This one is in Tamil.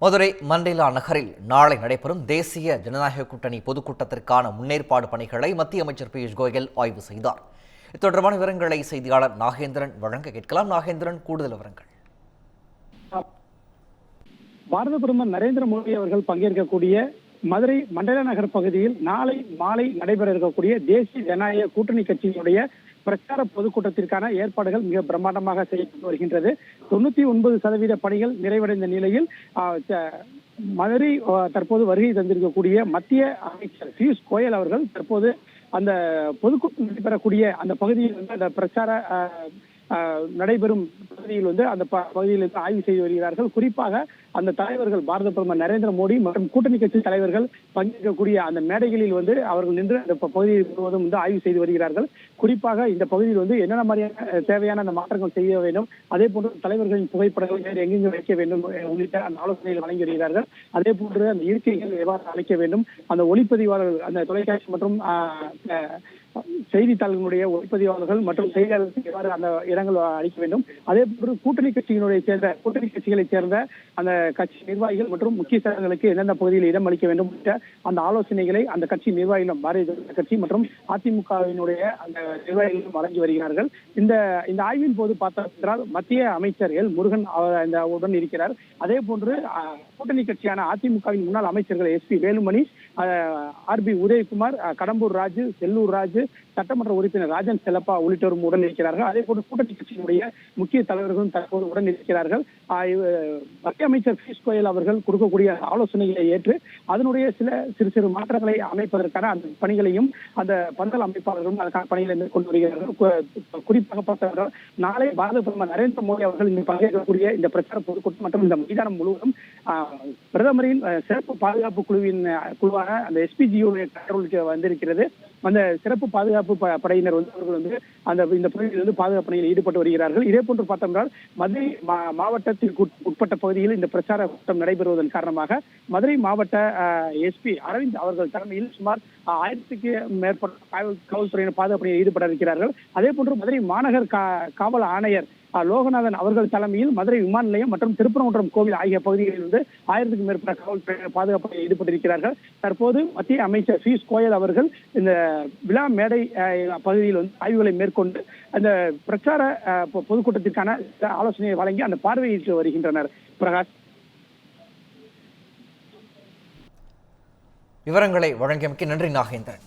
மதுரை மண்டேலா நகரில் நாளை நடைபெறும் தேசிய ஜனநாயக கூட்டணி பொதுக்கூட்டத்திற்கான முன்னேற்பாடு பணிகளை மத்திய அமைச்சர் பியூஷ் கோயல் ஆய்வு செய்தார். இது தொடர்பான விவரங்களை செய்தியாளர் நாகேந்திரன் வழங்க கேட்கலாம். நாகேந்திரன், கூடுதல் விவரங்கள். பாரத பிரதமர் நரேந்திர மோடி அவர்கள் பங்கேற்கக்கூடிய மதுரை மண்டேலா நகர் பகுதியில் நாளை மாலை நடைபெற இருக்கக்கூடிய தேசிய ஜனநாயக கூட்டணி கட்சியினுடைய பிரச்சார பொதுக்கூட்டத்திற்கான ஏற்பாடுகள் மிக பிரம்மாண்டமாக செய்யப்பட்டு வருகின்றது. 99% பணிகள் நிறைவடைந்த நிலையில் மதுரை தற்போது வருகை தந்திருக்கக்கூடிய மத்திய அமைச்சர் பியூஷ் கோயல் அவர்கள் தற்போது அந்த பொதுக்கூட்டம் நடைபெறக்கூடிய அந்த பகுதியில் அந்த பிரச்சார நடைபெறும் பகுதியில் அந்த பகுதியில் ஆய்வு செய்து வருகிறார்கள். குறிப்பாக அந்த தலைவர்கள் பாரத பிரதமர் நரேந்திர மோடி மற்றும் கூட்டணி கட்சி தலைவர்கள் பங்கேற்கக்கூடிய அந்த மேடைகளில் அவர்கள் நின்று அந்த பகுதியில் முழுவதும் ஆய்வு செய்து வருகிறார்கள். குறிப்பாக இந்த பகுதியில் என்னென்ன மாதிரியான தேவையான அந்த மாற்றங்கள் செய்ய வேண்டும், அதே போன்று தலைவர்களின் புகைப்படங்கள் வேறு எங்கெங்கு வைக்க வேண்டும் உள்ளிட்ட அந்த ஆலோசனைகள் வழங்கி வருகிறார்கள். அதே போன்று அந்த இருக்கைகள் எவ்வாறு அழைக்க வேண்டும், அந்த ஒளிப்பதிவாளர்கள், அந்த தொலைக்காட்சி மற்றும் செய்தித்தாள்களுடைய ஒளிப்பதிவாளர்கள் மற்றும் செய்தியாளர்களுக்கு எவ்வாறு அந்த இடங்கள் அளிக்க வேண்டும், அதே போன்று கூட்டணி கட்சிகளைச் சேர்ந்த அந்த கட்சி நிர்வாகிகள் மற்றும் முக்கிய தலைவர்களுக்கு எந்தெந்த பகுதியில் இடம் அளிக்க வேண்டும் அந்த ஆலோசனைகளை அந்த கட்சி நிர்வாகிகளும் பாரதிய ஜனதா கட்சி மற்றும் அதிமுகவினுடைய அந்த நிர்வாகிகளும் வழங்கி வருகிறார்கள். இந்த ஆய்வின் போது பார்த்தால் மத்திய அமைச்சர் எல் முருகன் உடன் இருக்கிறார். அதே போன்று கூட்டணி கட்சியான அதிமுகவின் முன்னாள் அமைச்சர்கள் SP வேலுமணி, RB உதயகுமார், கடம்பூர் ராஜு, செல்லூர் ராஜு, சட்டமன்ற உறுப்பினர் ராஜன் செல்லப்பா உள்ளிட்டோரும் உடன் இருக்கிறார்கள். அதே போன்று கூட்டணி கட்சியினுடைய முக்கிய தலைவர்களும் தற்போது உடன் இருக்கிறார்கள். மத்திய அமைச்சர் பியூஷ் கோயல் அவர்கள் கொடுக்கக்கூடிய ஆலோசனைகளை ஏற்று அதனுடைய சிறு சிறு மாற்றங்களை அமைப்பதற்கான அந்த பணிகளையும் அந்த பந்தல் அமைப்பாளர்களும் அதற்கான பணிகளை மேற்கொண்டு வருகிறார்கள். குறிப்பாக பார்த்தவர்கள் நாளை பாரத பிரதமர் நரேந்திர மோடி அவர்கள் இங்கு பங்கேற்கக்கூடிய இந்த பிரச்சார பொதுக்கூட்டம் மற்றும் இந்த மைதானம் முழுவதும் பிரதமரின் சிறப்பு பாதுகாப்பு குழுவான அந்த SPGO கண்ட்ரோலுக்கு வந்திருக்கிறது. அந்த சிறப்பு பாதுகாப்பு படையினர் அவர்கள் அந்த இந்த பகுதியில் பாதுகாப்பு பணியில் ஈடுபட்டு வருகிறார்கள். இதே போன்று பார்த்தோம்னால் மதுரை மாவட்டத்திற்கு உட்பட்ட பகுதியில் இந்த பிரச்சார கூட்டம் நடைபெறுவதன் காரணமாக மதுரை மாவட்ட SP அரவிந்த் அவர்கள் தலைமையில் சுமார் 1000க்கு மேற்பட்ட காவல்துறையினர் பாதுகாப்பு பணியில் ஈடுபட இருக்கிறார்கள். அதே போன்று மதுரை மாநகர் காவல் ஆணையர் லோகநாதன் அவர்கள் தலைமையில் மதுரை விமான நிலையம் மற்றும் திருப்பரங்குன்றம் கோவில் ஆகிய பகுதிகளில் 1000க்கும் மேற்பட்ட காவல்துறையினர் பாதுகாப்பில் ஈடுபட்டிருக்கிறார்கள். தற்போது மத்திய அமைச்சர் பியூஷ் கோயல் அவர்கள் இந்த விழா மேடை பகுதியில் ஆய்வுகளை மேற்கொண்டு அந்த பிரச்சார பொதுக்கூட்டத்திற்கான ஆலோசனையை வழங்கி அந்த பார்வையிட்டு வருகின்றனர். பிரகாஷ், விவரங்களை வழங்கியமைக்கு நன்றி நாகேந்திரன்.